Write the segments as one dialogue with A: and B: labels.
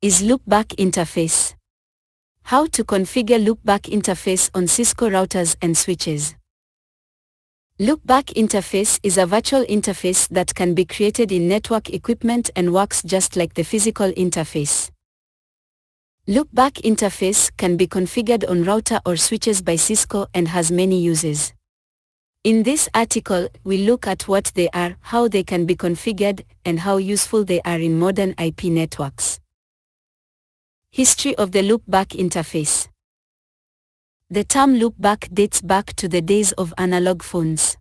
A: is Loopback Interface. How to configure Loopback Interface on Cisco routers and switches. Loopback Interface is a virtual interface that can be created in network equipment and works just like the physical interface. Loopback Interface can be configured on router or switches by Cisco and has many uses. In this article, we look at what they are, how they can be configured, and how useful they are in modern IP networks. History of the Loopback Interface. The term loopback dates back to the days of analog phones.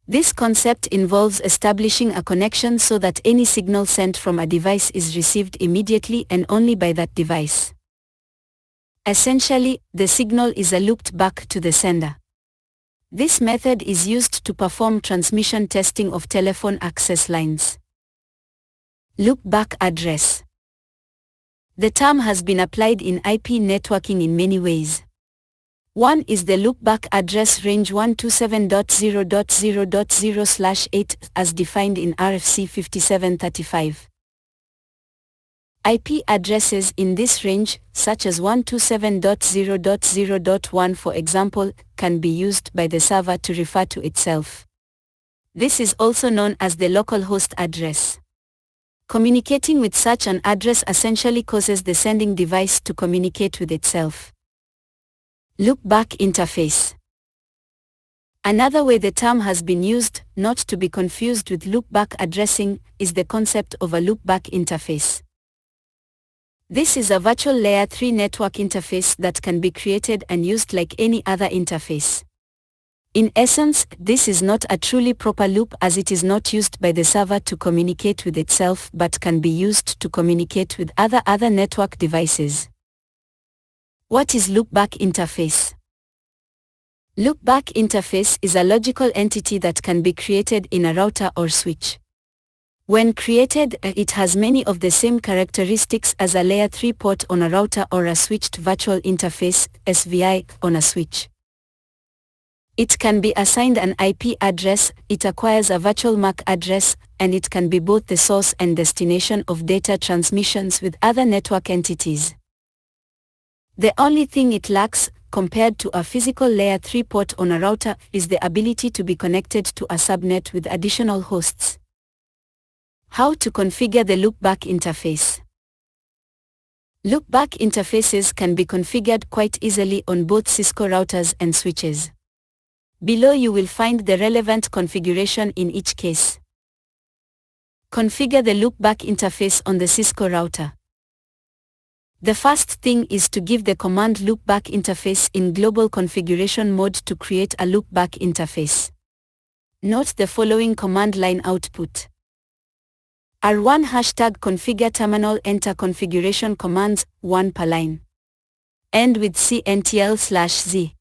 A: This concept involves establishing a connection so that any signal sent from a device is received immediately and only by that device. Essentially, the signal is looped back to the sender. This method is used to perform transmission testing of telephone access lines. Loopback address. The term has been applied in IP networking in many ways. One is the loopback address range 127.0.0.0/8 as defined in RFC 5735. IP addresses in this range, such as 127.0.0.1 for example, can be used by the server to refer to itself. This is also known as the local host address. Communicating with such an address essentially causes the sending device to communicate with itself. Loopback interface. Another way the term has been used, not to be confused with loopback addressing, is the concept of a loopback interface. This is a virtual layer 3 network interface that can be created and used like any other interface. In essence, this is not a truly proper loop as it is not used by the server to communicate with itself but can be used to communicate with other network devices. What is loopback interface? Loopback interface is a logical entity that can be created in a router or switch. When created, it has many of the same characteristics as a layer 3 port on a router or a switched virtual interface, SVI, on a switch. It can be assigned an IP address, it acquires a virtual MAC address, and it can be both the source and destination of data transmissions with other network entities. The only thing it lacks, compared to a physical layer 3 port on a router, is the ability to be connected to a subnet with additional hosts. How to configure the loopback interface. Loopback interfaces can be configured quite easily on both Cisco routers and switches. Below you will find the relevant configuration in each case. Configure the loopback interface on the Cisco router. The first thing is to give the command loopback interface in global configuration mode to create a loopback interface. Note the following command line output. R1 #configure terminal enter configuration commands, 1 per line. End with CNTL/Z.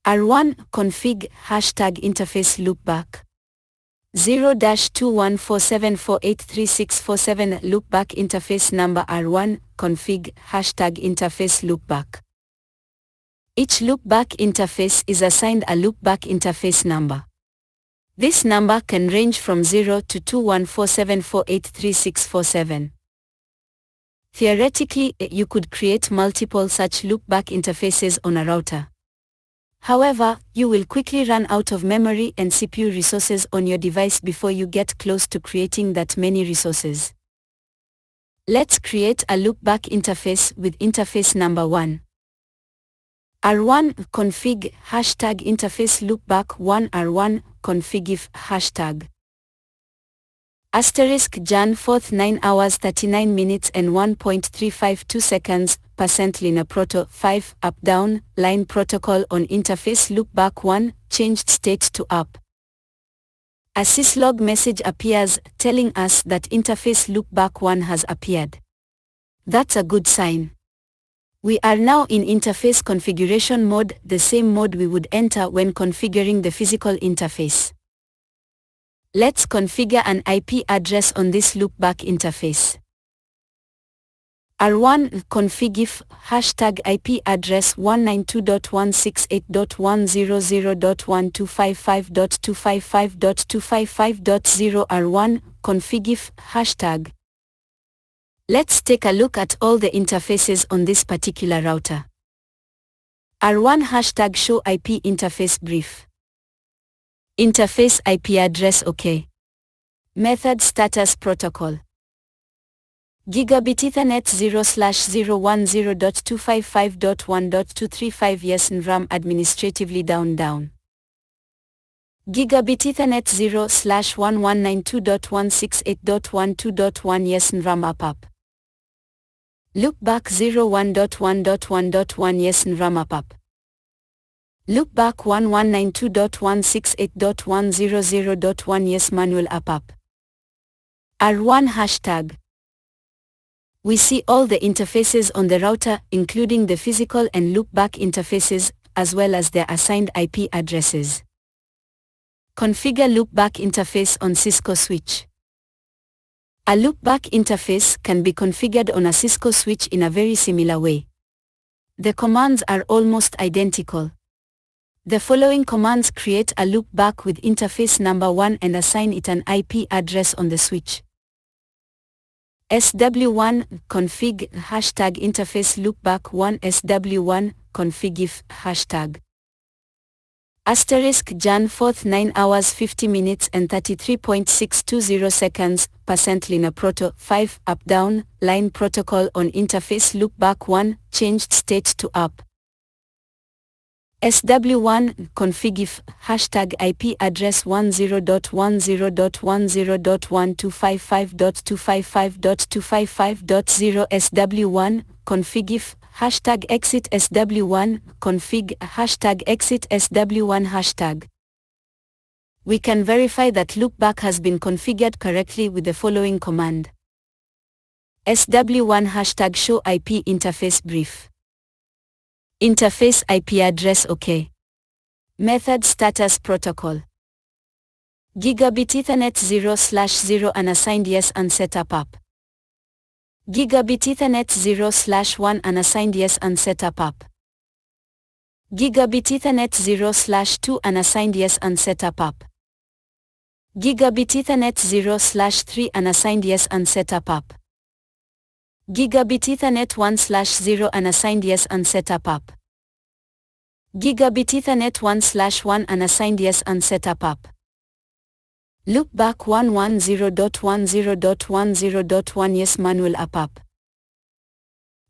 A: R1 config #interface loopback. 0-2147483647 loopback interface number R1 config #interface loopback. Each loopback interface is assigned a loopback interface number. This number can range from 0 to 2147483647. Theoretically, you could create multiple such loopback interfaces on a router. However, you will quickly run out of memory and CPU resources on your device before you get close to creating that many resources. Let's create a loopback interface with interface number 1. R1 config #interface loopback 1 R1 config if *Jan 4th 9 hours 39 minutes and 1.352 seconds %Lina Proto 5 up down line protocol on interface loopback 1 changed state to up. A syslog message appears telling us that interface loopback 1 has appeared. That's a good sign. We are now in interface configuration mode, the same mode we would enter when configuring the physical interface. Let's configure an IP address on this loopback interface. R1 config if #IP address 192.168.100.125.255.255.255.0 R1 config if #. Let's take a look at all the interfaces on this particular router. R1 hashtag show IP interface brief. Interface IP address OK. Method status protocol. Gigabit Ethernet 0/010.255.1.235 yes NVRAM administratively down. Gigabit Ethernet 0/1192.168.12.1 yes NVRAM up. Loopback 01.1.1.1 yes NVRAM up. Loopback 1192.168.100.1 yes manual up. R1 hashtag. We see all the interfaces on the router, including the physical and loopback interfaces, as well as their assigned IP addresses. Configure loopback interface on Cisco switch. A loopback interface can be configured on a Cisco switch in a very similar way. The commands are almost identical. The following commands create a loopback with interface number 1 and assign it an IP address on the switch. SW1 config hashtag interface loopback 1 SW1 config if hashtag asterisk Jan 4th 9 hours 50 minutes and 33.620 seconds % Lina Proto 5 up down line protocol on interface loopback 1 changed state to up. SW1 config if hashtag IP address 10.10.1255.255.255.0 SW1 config if hashtag exit SW1 config hashtag exit SW1 hashtag. We can verify that loopback has been configured correctly with the following command. SW1 hashtag show IP interface brief. Interface IP address OK. Method status protocol. Gigabit Ethernet 0/0 unassigned yes unset up. Gigabit Ethernet 0/1 unassigned yes unset up. Gigabit Ethernet 0/2 unassigned yes unset up. Gigabit Ethernet 0/3 unassigned yes unset up. Gigabit Ethernet 1/0 unassigned yes unset up. Gigabit Ethernet 1/1 unassigned yes unset up. Loopback 110.10.10.1 yes manual up.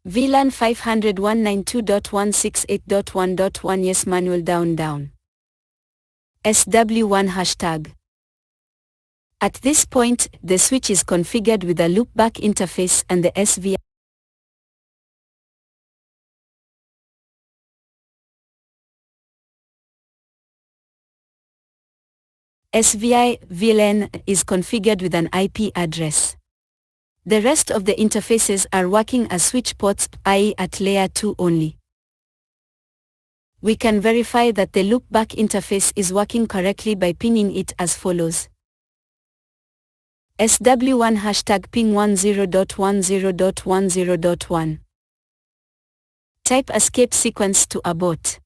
A: VLAN 500.192.168.1.1 yes manual down. SW1 hashtag. At this point, the switch is configured with a loopback interface and the SVI VLAN is configured with an IP address. The rest of the interfaces are working as switch ports, i.e. at layer 2 only. We can verify that the loopback interface is working correctly by pinging it as follows. SW1 hashtag ping 10.10.10.1. Type escape sequence to abort.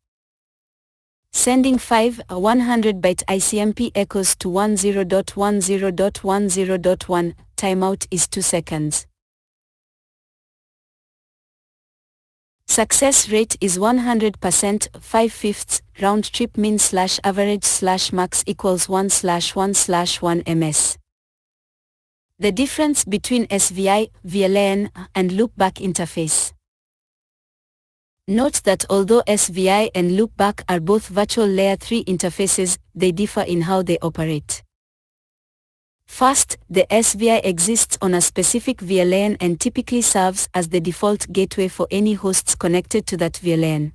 A: Sending 100 byte ICMP echoes to 10.10.10.1. Timeout is 2 seconds. Success rate is 100%, 5/5, round trip mean / average / max equals 1/1/1 ms. The difference between SVI, VLAN, and loopback interface. Note that although SVI and loopback are both virtual layer 3 interfaces, they differ in how they operate. First, the SVI exists on a specific VLAN and typically serves as the default gateway for any hosts connected to that VLAN.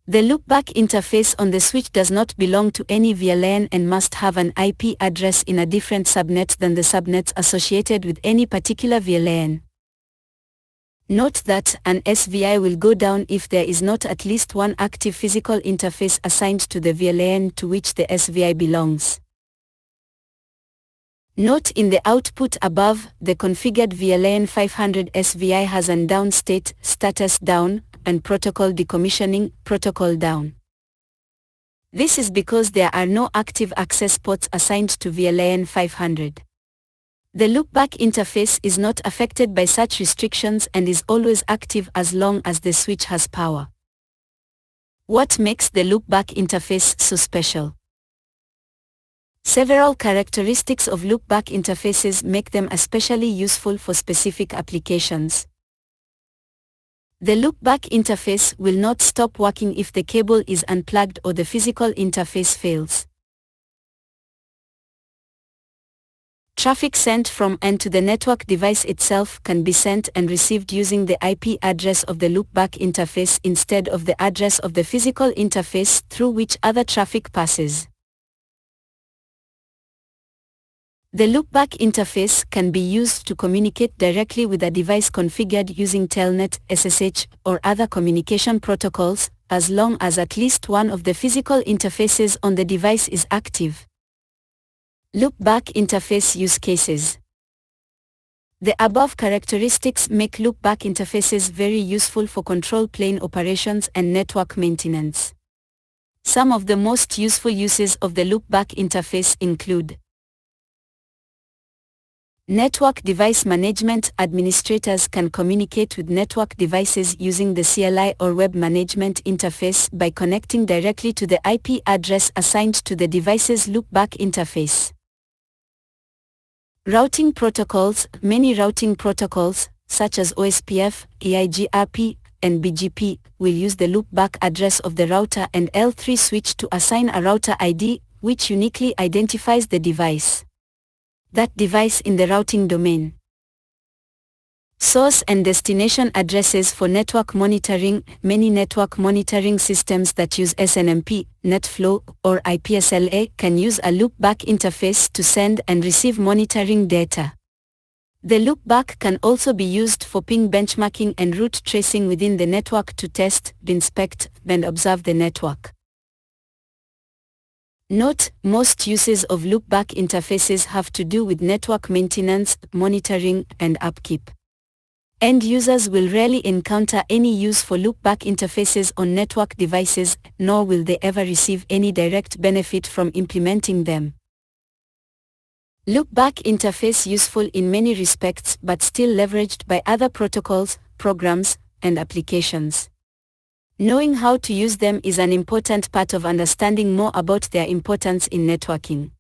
A: The loopback interface on the switch does not belong to any VLAN and must have an IP address in a different subnet than the subnets associated with any particular VLAN. Note that an SVI will go down if there is not at least one active physical interface assigned to the VLAN to which the SVI belongs. Note in the output above, the configured VLAN 500 SVI has an down state, status down, and protocol decommissioning, protocol down. This is because there are no active access ports assigned to VLAN 500. The loopback interface is not affected by such restrictions and is always active as long as the switch has power. What makes the loopback interface so special? Several characteristics of loopback interfaces make them especially useful for specific applications. The loopback interface will not stop working if the cable is unplugged or the physical interface fails. Traffic sent from and to the network device itself can be sent and received using the IP address of the loopback interface instead of the address of the physical interface through which other traffic passes. The loopback interface can be used to communicate directly with a device configured using Telnet, SSH, or other communication protocols, as long as at least one of the physical interfaces on the device is active. Loopback interface use cases. The above characteristics make loopback interfaces very useful for control plane operations and network maintenance. Some of the most useful uses of the loopback interface include: network device management. Administrators can communicate with network devices using the CLI or web management interface by connecting directly to the IP address assigned to the device's loopback interface. Routing protocols. Many routing protocols, such as OSPF, EIGRP, and BGP, will use the loopback address of the router and L3 switch to assign a router ID, which uniquely identifies the device. That device in the routing domain. Source and destination addresses for network monitoring. Many network monitoring systems that use SNMP, NetFlow, or IPSLA can use a loopback interface to send and receive monitoring data. The loopback can also be used for ping benchmarking and route tracing within the network to test, inspect, and observe the network. Note: most uses of loopback interfaces have to do with network maintenance, monitoring, and upkeep. End users will rarely encounter any use for loopback interfaces on network devices, nor will they ever receive any direct benefit from implementing them. Loopback interface useful in many respects but still leveraged by other protocols, programs, and applications. Knowing how to use them is an important part of understanding more about their importance in networking.